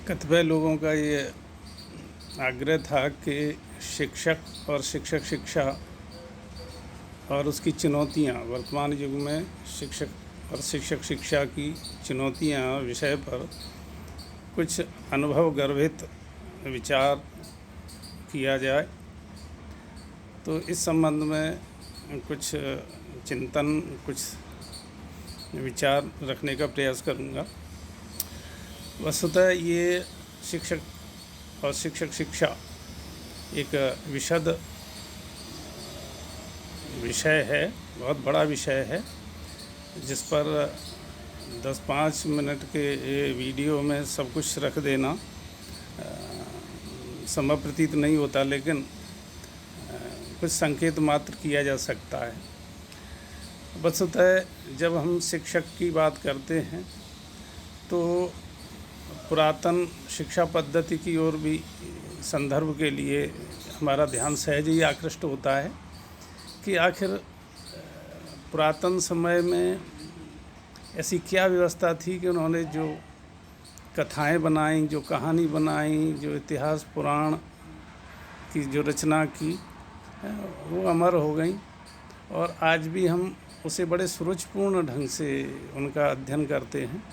कतिपय लोगों का ये आग्रह था कि शिक्षक और शिक्षक शिक्षा और उसकी चुनौतियाँ, वर्तमान युग में शिक्षक और शिक्षक शिक्षा की चुनौतियाँ विषय पर कुछ अनुभव गर्भित विचार किया जाए। तो इस संबंध में कुछ चिंतन, कुछ विचार रखने का प्रयास करूँगा। वस्तुतः ये शिक्षक और शिक्षक शिक्षा एक विशद विषय है, बहुत बड़ा विषय है, जिस पर 10-5 मिनट के वीडियो में सब कुछ रख देना संभव प्रतीत नहीं होता, लेकिन कुछ संकेत मात्र किया जा सकता है। वस्तुतः जब हम शिक्षक की बात करते हैं तो पुरातन शिक्षा पद्धति की ओर भी संदर्भ के लिए हमारा ध्यान सहज ही आकृष्ट होता है कि आखिर पुरातन समय में ऐसी क्या व्यवस्था थी कि उन्होंने जो कथाएं बनाई, जो कहानी बनाई, जो इतिहास पुराण की जो रचना की, वो अमर हो गई और आज भी हम उसे बड़े सुरुचिपूर्ण ढंग से उनका अध्ययन करते हैं।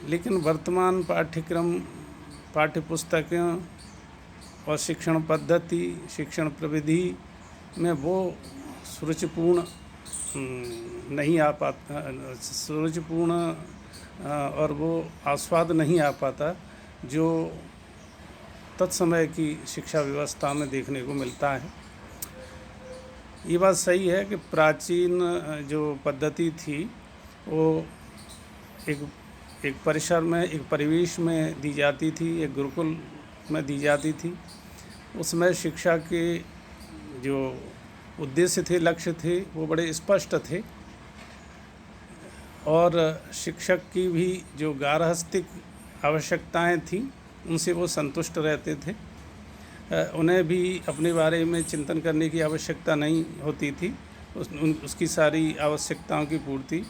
लेकिन वर्तमान पाठ्यक्रम, पाठ्यपुस्तकें और शिक्षण पद्धति, शिक्षण प्रविधि में वो सुरुचिपूर्ण नहीं आ पाता, सुरुचिपूर्ण और वो आस्वाद नहीं आ पाता जो तत्समय की शिक्षा व्यवस्था में देखने को मिलता है। ये बात सही है कि प्राचीन जो पद्धति थी वो एक परिसर में, एक परिवेश में दी जाती थी, एक गुरुकुल में दी जाती थी। उसमें शिक्षा के जो उद्देश्य थे, लक्ष्य थे, वो बड़े स्पष्ट थे और शिक्षक की भी जो गार्हस्थ्यिक आवश्यकताएं थीं उनसे वो संतुष्ट रहते थे। उन्हें भी अपने बारे में चिंतन करने की आवश्यकता नहीं होती थी। उसकी सारी आवश्यकताओं की पूर्ति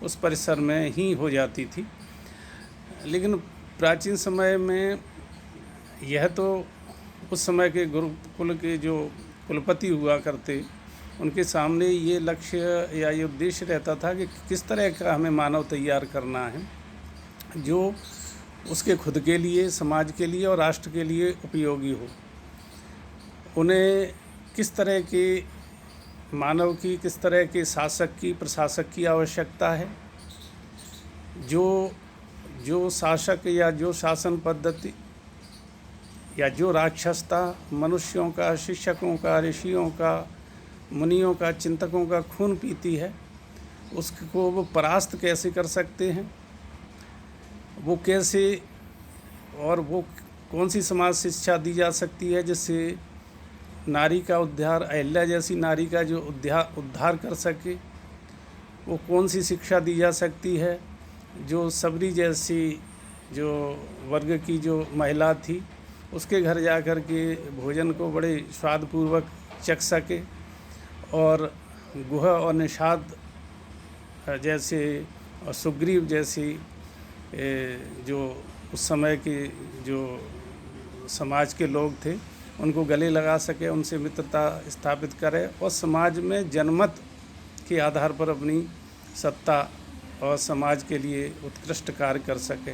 उस परिसर में ही हो जाती थी। लेकिन प्राचीन समय में यह तो उस समय के गुरुकुल के जो कुलपति हुआ करते, उनके सामने ये लक्ष्य या ये उद्देश्य रहता था कि किस तरह का हमें मानव तैयार करना है जो उसके खुद के लिए, समाज के लिए और राष्ट्र के लिए उपयोगी हो। उन्हें किस तरह के मानव की, किस तरह के शासक की, प्रशासक की आवश्यकता है। जो शासक या जो शासन पद्धति या जो राक्षसता मनुष्यों का, शिक्षकों का, ऋषियों का, मुनियों का, चिंतकों का खून पीती है, उसको वो परास्त कैसे कर सकते हैं, वो कैसे, और वो कौन सी समाज शिक्षा दी जा सकती है जिससे नारी का उद्धार, अहिल्या जैसी नारी का जो उद्धार कर सके। वो कौन सी शिक्षा दी जा सकती है जो सबरी जैसी जो वर्ग की जो महिला थी उसके घर जा कर के भोजन को बड़े स्वादपूर्वक चख सके, और गुह और निषाद जैसे और सुग्रीव जैसी जो उस समय के जो समाज के लोग थे उनको गले लगा सके, उनसे मित्रता स्थापित करे और समाज में जनमत के आधार पर अपनी सत्ता और समाज के लिए उत्कृष्ट कार्य कर सके।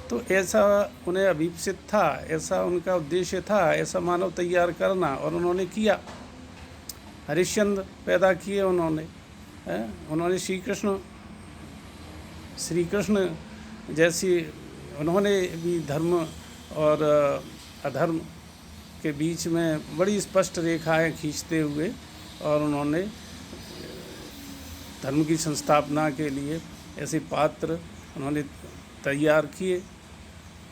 तो ऐसा उन्हें अभीप्सित था, ऐसा उनका उद्देश्य था, ऐसा मानव तैयार करना, और उन्होंने किया। हरिश्चंद्र पैदा किए उन्होंने श्री कृष्ण जैसी, उन्होंने भी धर्म और अधर्म के बीच में बड़ी स्पष्ट रेखाएं खींचते हुए और उन्होंने धर्म की संस्थापना के लिए ऐसे पात्र उन्होंने तैयार किए।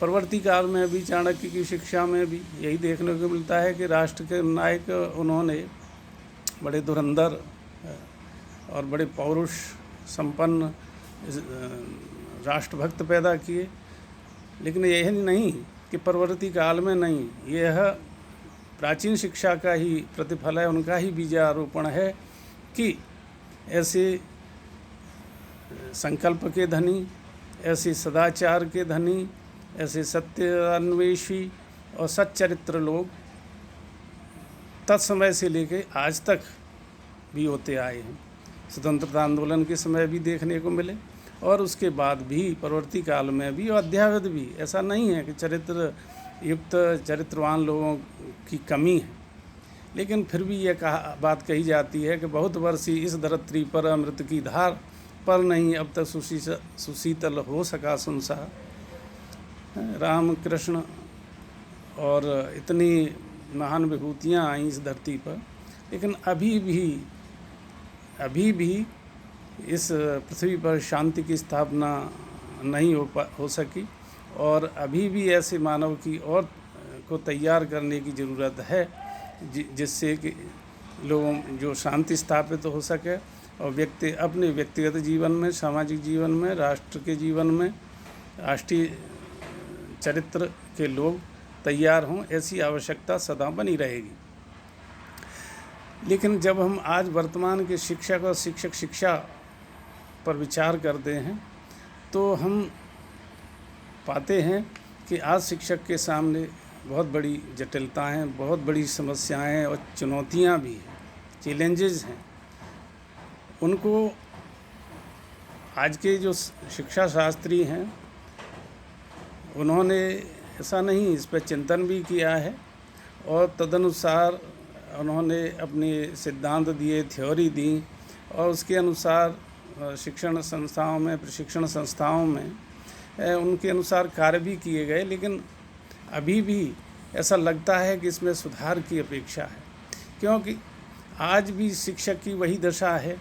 परवर्ती काल में भी चाणक्य की शिक्षा में भी यही देखने को मिलता है कि राष्ट्र के नायक उन्होंने बड़े धुरंधर और बड़े पौरुष संपन्न राष्ट्रभक्त पैदा किए। लेकिन यह नहीं कि परवर्ती काल में नहीं, यह प्राचीन शिक्षा का ही प्रतिफल है, उनका ही बीजारोपण है कि ऐसे संकल्प के धनी, ऐसे सदाचार के धनी, ऐसे सत्यान्वेषी और सच्चरित्र लोग तत्समय से लेके आज तक भी होते आए हैं। स्वतंत्रता आंदोलन के समय भी देखने को मिले और उसके बाद भी परवर्ती काल में भी और अद्यावधि भी। ऐसा नहीं है कि चरित्र युक्त चरित्रवान लोगों की कमी है, लेकिन फिर भी यह बात कही जाती है कि बहुत वर्षी इस धरती पर अमृत की धार पर नहीं अब तक सुशीतल हो सका संसार। राम कृष्ण और इतनी महान विभूतियाँ आई इस धरती पर, लेकिन अभी भी इस पृथ्वी पर शांति की स्थापना नहीं हो सकी और अभी भी ऐसे मानव की और को तैयार करने की ज़रूरत है जिससे कि लोगों जो शांति स्थापित हो सके और व्यक्ति अपने व्यक्तिगत जीवन में, सामाजिक जीवन में, राष्ट्र के जीवन में, राष्ट्रीय चरित्र के लोग तैयार हों, ऐसी आवश्यकता सदा बनी रहेगी। लेकिन जब हम आज वर्तमान के शिक्षक और शिक्षा पर विचार करते हैं तो हम पाते हैं कि आज शिक्षक के सामने बहुत बड़ी जटिलताएं हैं, बहुत बड़ी समस्याएं और चुनौतियां भी हैं, चैलेंजेस हैं। उनको आज के जो शिक्षा शास्त्री हैं उन्होंने ऐसा नहीं इस पर चिंतन भी किया है और तदनुसार उन्होंने अपने सिद्धांत दिए, थ्योरी दी और उसके अनुसार शिक्षण संस्थाओं में, प्रशिक्षण संस्थाओं में उनके अनुसार कार्य भी किए गए। लेकिन अभी भी ऐसा लगता है कि इसमें सुधार की अपेक्षा है, क्योंकि आज भी शिक्षक की वही दशा है।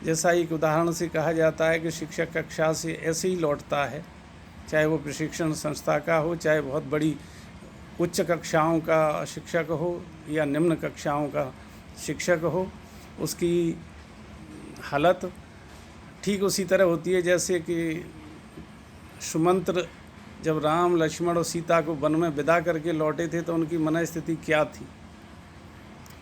जैसा एक उदाहरण से कहा जाता है कि शिक्षक कक्षा से ऐसे ही लौटता है, चाहे वो प्रशिक्षण संस्था का हो, चाहे बहुत बड़ी उच्च कक्षाओं का शिक्षक हो या निम्न कक्षाओं का शिक्षक हो, उसकी हालत ठीक उसी तरह होती है जैसे कि सुमंत्र जब राम, लक्ष्मण और सीता को वन में विदा करके लौटे थे तो उनकी मन स्थिति क्या थी।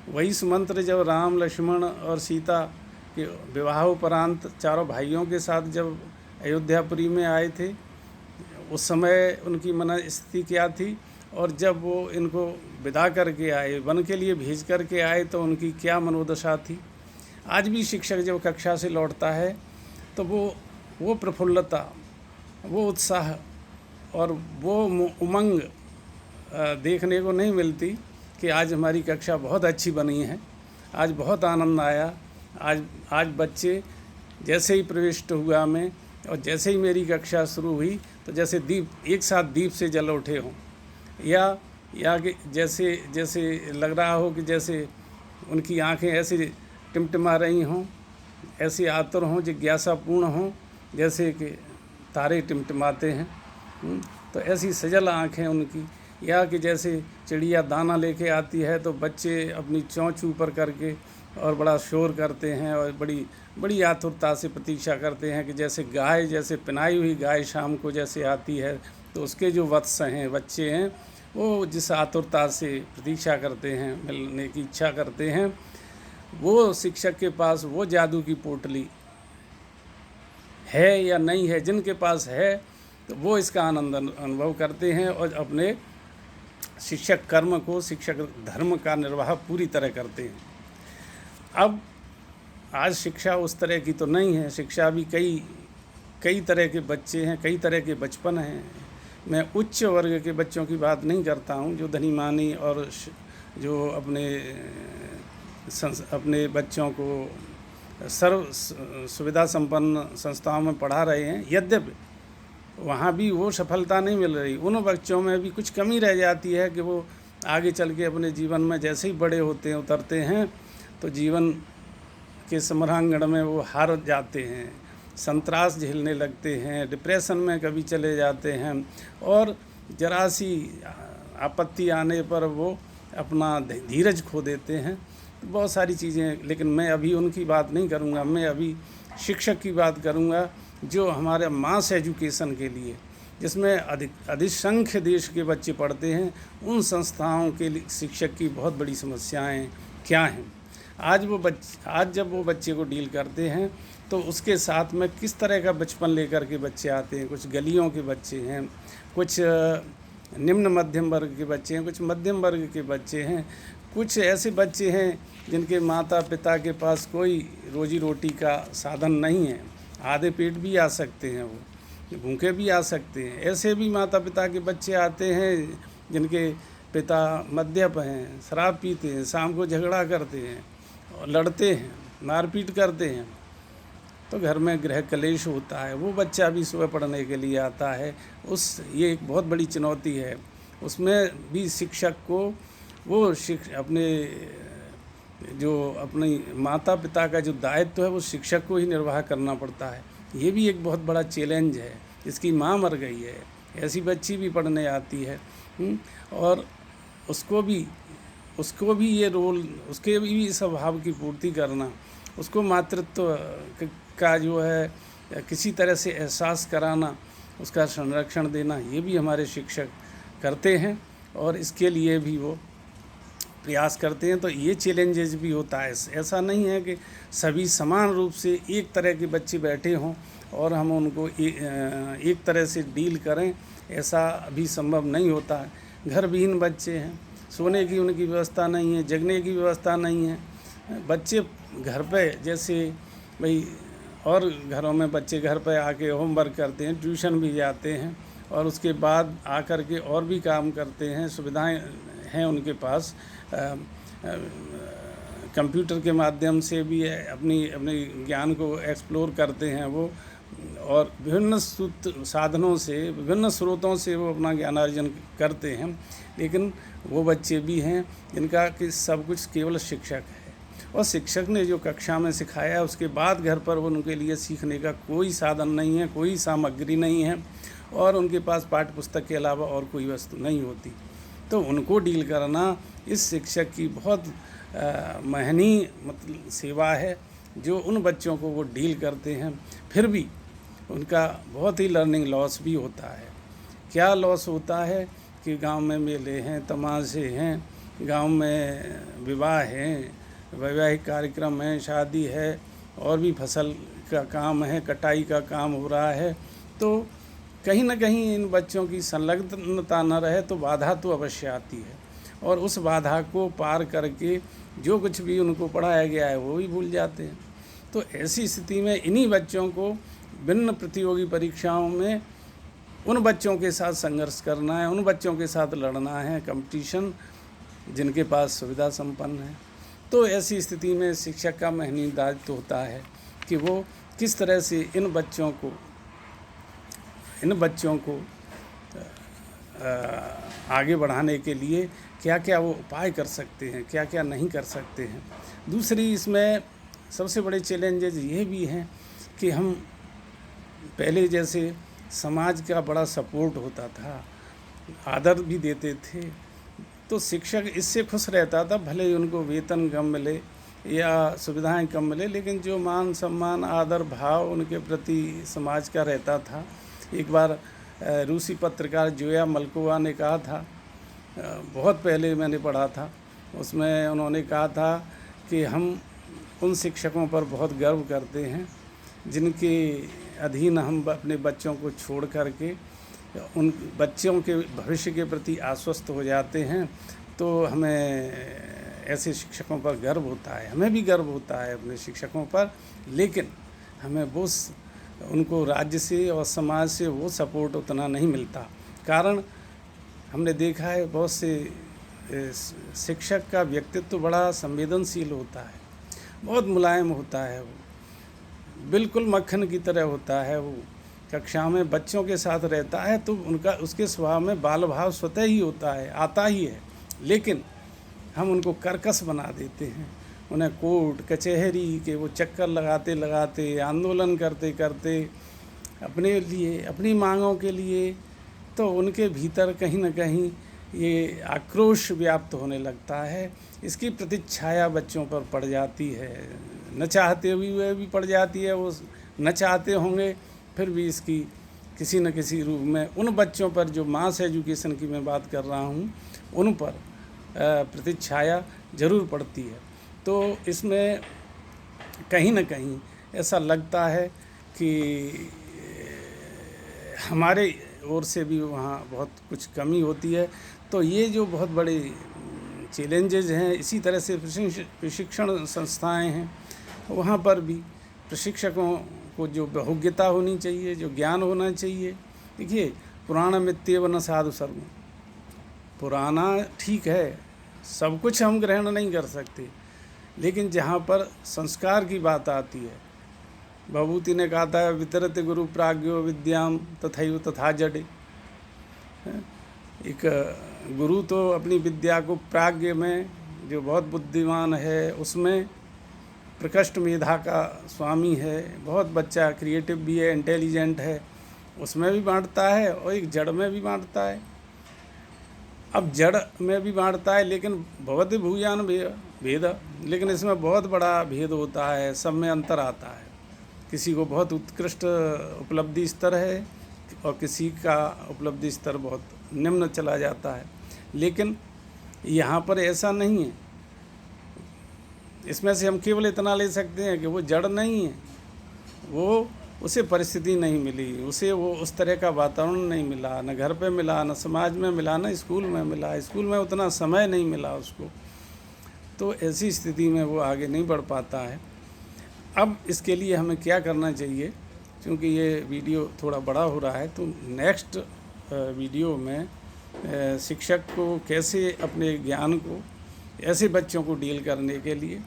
वही सुमंत्र जब राम, लक्ष्मण और सीता के विवाह उपरांत चारों भाइयों के साथ जब अयोध्यापुरी में आए थे, उस समय उनकी मन स्थिति क्या थी, और जब वो इनको विदा करके आए, वन के लिए भेज करके आए, तो उनकी क्या मनोदशा थी। आज भी शिक्षक जब कक्षा से लौटता है तो वो प्रफुल्लता, वो उत्साह और वो उमंग देखने को नहीं मिलती कि आज हमारी कक्षा बहुत अच्छी बनी है, आज बहुत आनंद आया, आज बच्चे जैसे ही प्रविष्ट हुआ मैं और जैसे ही मेरी कक्षा शुरू हुई तो जैसे दीप एक साथ दीप से जल उठे हों, या कि जैसे लग रहा हो कि जैसे उनकी आंखें ऐसे टिमटिमा रही हों, ऐसे आतुर हों, जिज्ञासापूर्ण हों, जैसे कि तारे टिमटिमाते हैं। तो ऐसी सजल आँखें उनकी, या कि जैसे चिड़िया दाना लेके आती है तो बच्चे अपनी चोंच ऊपर करके और बड़ा शोर करते हैं और बड़ी आतुरता से प्रतीक्षा करते हैं कि जैसे पिनाई हुई गाय शाम को जैसे आती है, तो उसके जो वत्स हैं, बच्चे हैं, वो जिस आतुरता से प्रतीक्षा करते हैं, मिलने की इच्छा करते हैं, वो शिक्षक के पास वो जादू की पोटली है या नहीं है। जिनके पास है तो वो इसका आनंद अनुभव करते हैं और अपने शिक्षक कर्म को, शिक्षक धर्म का निर्वाह पूरी तरह करते हैं। अब आज शिक्षा उस तरह की तो नहीं है। शिक्षा भी कई तरह के बच्चे हैं, कई तरह के बचपन हैं। मैं उच्च वर्ग के बच्चों की बात नहीं करता हूँ जो धनी मानी और जो अपने बच्चों को सर्व सुविधा संपन्न संस्थाओं में पढ़ा रहे हैं। यद्यपि वहाँ भी वो सफलता नहीं मिल रही, उन बच्चों में भी कुछ कमी रह जाती है कि वो आगे चल के अपने जीवन में जैसे ही बड़े होते हैं, उतरते हैं, तो जीवन के समरांगण में वो हार जाते हैं, संत्रास झेलने लगते हैं, डिप्रेशन में कभी चले जाते हैं और जरा सी आपत्ति आने पर वो अपना धीरज खो देते हैं। तो बहुत सारी चीज़ें, लेकिन मैं अभी उनकी बात नहीं करूँगा। मैं अभी शिक्षक की बात करूँगा जो हमारे मास एजुकेशन के लिए, जिसमें अधिसंख्य देश के बच्चे पढ़ते हैं, उन संस्थाओं के लिए शिक्षक की बहुत बड़ी समस्याएं क्या हैं। आज जब वो बच्चे को डील करते हैं तो उसके साथ में किस तरह का बचपन लेकर के बच्चे आते हैं। कुछ गलियों के बच्चे हैं, कुछ निम्न मध्यम वर्ग के बच्चे हैं, कुछ मध्यम वर्ग के बच्चे हैं, कुछ ऐसे बच्चे हैं जिनके माता पिता के पास कोई रोजी रोटी का साधन नहीं है। आधे पेट भी आ सकते हैं, वो भूखे भी आ सकते हैं। ऐसे भी माता पिता के बच्चे आते हैं जिनके पिता मद्यप हैं, शराब पीते हैं, शाम को झगड़ा करते हैं और लड़ते हैं, मारपीट करते हैं, तो घर में गृह कलेश होता है। वो बच्चा भी सुबह पढ़ने के लिए आता है। ये एक बहुत बड़ी चुनौती है। उसमें भी शिक्षक को वो अपने जो अपनी माता पिता का जो दायित्व है वो शिक्षक को ही निर्वाह करना पड़ता है। ये भी एक बहुत बड़ा चैलेंज है। जिसकी माँ मर गई है, ऐसी बच्ची भी पढ़ने आती है, और उसको भी ये रोल, उसके भी स्वभाव की पूर्ति करना, उसको मातृत्व का जो है किसी तरह से एहसास कराना, उसका संरक्षण देना, ये भी हमारे शिक्षक करते हैं और इसके लिए भी वो प्रयास करते हैं। तो ये चैलेंजेस भी होता है। ऐसा नहीं है कि सभी समान रूप से एक तरह के बच्चे बैठे हों और हम उनको एक तरह से डील करें, ऐसा अभी संभव नहीं होता है। घर विहीन बच्चे हैं, सोने की उनकी व्यवस्था नहीं है, जगने की व्यवस्था नहीं है। बच्चे घर पे जैसे भाई और घरों में बच्चे घर पे आके होमवर्क करते हैं, ट्यूशन भी जाते हैं और उसके बाद आकर के और भी काम करते हैं। सुविधाएं हैं उनके पास, कंप्यूटर के माध्यम से भी अपनी ज्ञान को एक्सप्लोर करते हैं वो, और विभिन्न साधनों से, विभिन्न स्रोतों से वो अपना ज्ञानार्जन करते हैं। लेकिन वो बच्चे भी हैं जिनका कि सब कुछ केवल शिक्षक है, और शिक्षक ने जो कक्षा में सिखाया उसके बाद घर पर उनके लिए सीखने का कोई साधन नहीं है, कोई सामग्री नहीं है, और उनके पास पाठ्य पुस्तक के अलावा और कोई वस्तु नहीं होती। तो उनको डील करना इस शिक्षक की बहुत महंगी मतलब सेवा है, जो उन बच्चों को वो डील करते हैं। फिर भी उनका बहुत ही लर्निंग लॉस भी होता है। क्या लॉस होता है कि गांव में मेले हैं, तमाशे हैं, गांव में विवाह हैं, वैवाहिक कार्यक्रम है, शादी है, और भी फसल का काम है, कटाई का काम हो रहा है, तो कहीं ना कहीं इन बच्चों की संलग्नता न रहे तो बाधा तो अवश्य आती है, और उस बाधा को पार करके जो कुछ भी उनको पढ़ाया गया है वो भी भूल जाते हैं। तो ऐसी स्थिति में इन्हीं बच्चों को भिन्न प्रतियोगी परीक्षाओं में उन बच्चों के साथ संघर्ष करना है, उन बच्चों के साथ लड़ना है, कंपटीशन, जिनके पास सुविधा संपन्न है। तो ऐसी स्थिति में शिक्षक का महनी दायित्व होता है कि वो किस तरह से इन बच्चों को आगे बढ़ाने के लिए क्या क्या वो उपाय कर सकते हैं, क्या क्या नहीं कर सकते हैं। दूसरी इसमें सबसे बड़े चैलेंजेस ये भी हैं कि हम पहले जैसे समाज का बड़ा सपोर्ट होता था, आदर भी देते थे, तो शिक्षक इससे खुश रहता था, भले ही उनको वेतन कम मिले या सुविधाएं कम मिले, लेकिन जो मान सम्मान आदर भाव उनके प्रति समाज का रहता था। एक बार रूसी पत्रकार जोया मल्कोवा ने कहा था, बहुत पहले मैंने पढ़ा था, उसमें उन्होंने कहा था कि हम उन शिक्षकों पर बहुत गर्व करते हैं जिनके अधीन हम अपने बच्चों को छोड़ करके उन बच्चों के भविष्य के प्रति आश्वस्त हो जाते हैं। तो हमें ऐसे शिक्षकों पर गर्व होता है, हमें भी गर्व होता है अपने शिक्षकों पर, लेकिन हमें वो उनको राज्य से और समाज से वो सपोर्ट उतना नहीं मिलता। कारण हमने देखा है बहुत से शिक्षक का व्यक्तित्व बड़ा संवेदनशील होता है, बहुत मुलायम होता है, वो बिल्कुल मक्खन की तरह होता है। वो कक्षा में बच्चों के साथ रहता है तो उसके स्वभाव में बाल भाव स्वतः ही होता है, आता ही है, लेकिन हम उनको कर्कश बना देते हैं। उन्हें कोर्ट कचहरी के वो चक्कर लगाते लगाते, आंदोलन करते करते अपने लिए, अपनी मांगों के लिए, तो उनके भीतर कहीं ना कहीं ये आक्रोश व्याप्त होने लगता है। इसकी प्रतिच्छाया बच्चों पर पड़ जाती है, न चाहते हुए भी पड़ जाती है। वो न चाहते होंगे फिर भी इसकी किसी न किसी रूप में उन बच्चों पर, जो मास एजुकेशन की मैं बात कर रहा हूँ, उन पर प्रतिच्छाया जरूर पड़ती है। तो इसमें कहीं न कहीं ऐसा लगता है कि हमारे ओर से भी वहाँ बहुत कुछ कमी होती है। तो ये जो बहुत बड़े चैलेंजेज हैं, इसी तरह से प्रशिक्षण संस्थाएं हैं, वहाँ पर भी प्रशिक्षकों को जो बहुज्ञता होनी चाहिए, जो ज्ञान होना चाहिए। देखिए, पुराणमित्येव न साधु सर्वम्, पुराना ठीक है, सब कुछ हम ग्रहण नहीं कर सकते, लेकिन जहाँ पर संस्कार की बात आती है, भभूति ने कहा था वितरते गुरु प्राज्ञो विद्याम तथैव तथा जडे। एक गुरु तो अपनी विद्या को प्राज्ञ में, जो बहुत बुद्धिमान है, उसमें प्रकृष्ट मेधा का स्वामी है, बहुत बच्चा क्रिएटिव भी है, इंटेलिजेंट है, उसमें भी बांटता है, और एक जड़ में भी बांटता है। अब जड़ में भी बांटता है, लेकिन भवति भूयान भेद, लेकिन इसमें बहुत बड़ा भेद होता है, सब में अंतर आता है। किसी को बहुत उत्कृष्ट उपलब्धि स्तर है और किसी का उपलब्धि स्तर बहुत निम्न चला जाता है, लेकिन यहाँ पर ऐसा नहीं है। इसमें से हम केवल इतना ले सकते हैं कि वो जड़ नहीं है, वो उसे परिस्थिति नहीं मिली, उसे वो उस तरह का वातावरण नहीं मिला, न घर पे मिला, न समाज में मिला, न स्कूल में मिला, स्कूल में उतना समय नहीं मिला उसको, तो ऐसी स्थिति में वो आगे नहीं बढ़ पाता है। अब इसके लिए हमें क्या करना चाहिए, क्योंकि ये वीडियो थोड़ा बड़ा हो रहा है, तो नेक्स्ट वीडियो में शिक्षक को कैसे अपने ज्ञान को ऐसे बच्चों को डील करने के लिए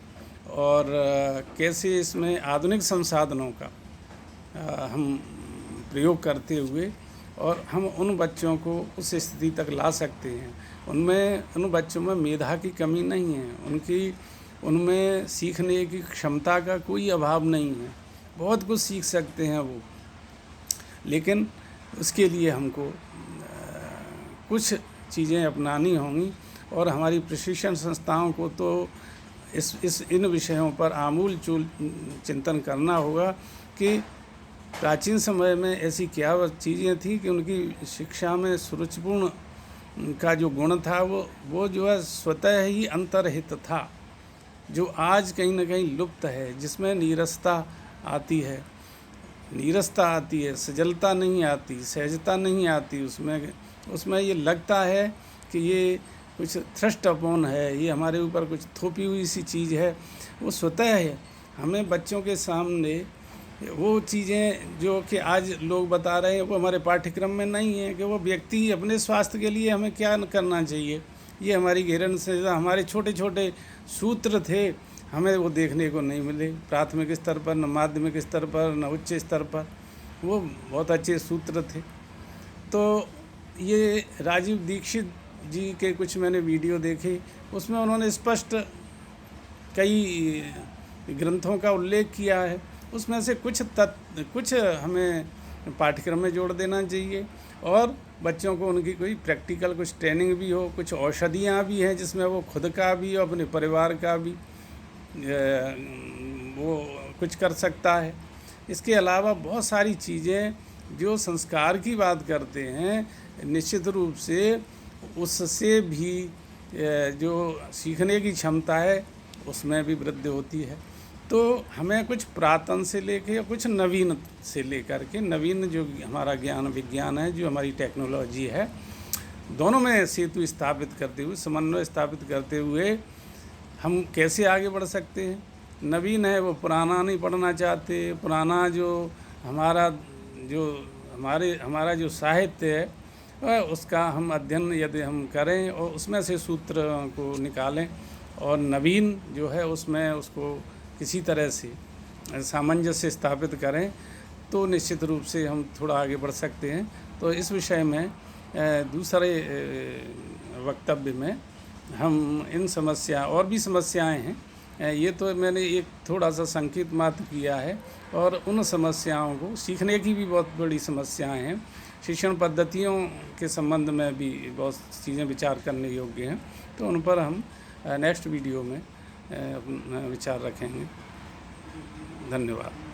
और कैसे इसमें आधुनिक संसाधनों का हम प्रयोग करते हुए और हम उन बच्चों को उस स्थिति तक ला सकते हैं। उन बच्चों में मेधा की कमी नहीं है, उनमें सीखने की क्षमता का कोई अभाव नहीं है, बहुत कुछ सीख सकते हैं वो, लेकिन उसके लिए हमको कुछ चीज़ें अपनानी होंगी और हमारी प्रशिक्षण संस्थाओं को तो इन विषयों पर आमूल चूल चिंतन करना होगा कि प्राचीन समय में ऐसी क्या चीज़ें थी कि उनकी शिक्षा में सुरुचिपूर्ण का जो गुण था वो जो है स्वतः ही अंतर्हित था, जो आज कहीं ना कहीं लुप्त है, जिसमें नीरसता आती है, सजलता नहीं आती, सहजता नहीं आती। उसमें ये लगता है कि ये कुछ थ्रस्ट अपॉन है, ये हमारे ऊपर कुछ थोपी हुई सी चीज़ है। वो स्वतः है। हमें बच्चों के सामने वो चीज़ें जो कि आज लोग बता रहे हैं वो हमारे पाठ्यक्रम में नहीं है, कि वो व्यक्ति अपने स्वास्थ्य के लिए हमें क्या करना चाहिए, ये हमारी गहन से हमारे छोटे छोटे सूत्र थे, हमें वो देखने को नहीं मिले प्राथमिक स्तर पर, न माध्यमिक स्तर पर, न उच्च स्तर पर। वो बहुत अच्छे सूत्र थे। तो ये राजीव दीक्षित जी के कुछ मैंने वीडियो देखे, उसमें उन्होंने स्पष्ट कई ग्रंथों का उल्लेख किया है। उसमें से कुछ हमें पाठ्यक्रम में जोड़ देना चाहिए और बच्चों को उनकी कोई प्रैक्टिकल कुछ ट्रेनिंग भी हो, कुछ औषधियाँ भी हैं जिसमें वो खुद का भी और अपने परिवार का भी वो कुछ कर सकता है। इसके अलावा बहुत सारी चीज़ें जो संस्कार की बात करते हैं, निश्चित रूप से उससे भी जो सीखने की क्षमता है उसमें भी वृद्धि होती है। तो हमें कुछ पुरातन से लेके या कुछ नवीन से लेकर के, नवीन जो हमारा ज्ञान विज्ञान है, जो हमारी टेक्नोलॉजी है, दोनों में सेतु स्थापित करते हुए, समन्वय स्थापित करते हुए हम कैसे आगे बढ़ सकते हैं। नवीन है वो पुराना नहीं पढ़ना चाहते, पुराना जो हमारा जो साहित्य है उसका हम अध्ययन यदि हम करें और उसमें से सूत्र को निकालें, और नवीन जो है उसमें उसको किसी तरह से सामंजस्य स्थापित करें, तो निश्चित रूप से हम थोड़ा आगे बढ़ सकते हैं। तो इस विषय में दूसरे वक्तव्य में हम इन समस्या और भी समस्याएं हैं, ये तो मैंने एक थोड़ा सा संकेत मात्र किया है, और उन समस्याओं को सीखने की भी बहुत बड़ी समस्याएं हैं। शिक्षण पद्धतियों के संबंध में भी बहुत चीज़ें विचार करने योग्य हैं, तो उन पर हम नेक्स्ट वीडियो में विचार रखेंगे। धन्यवाद।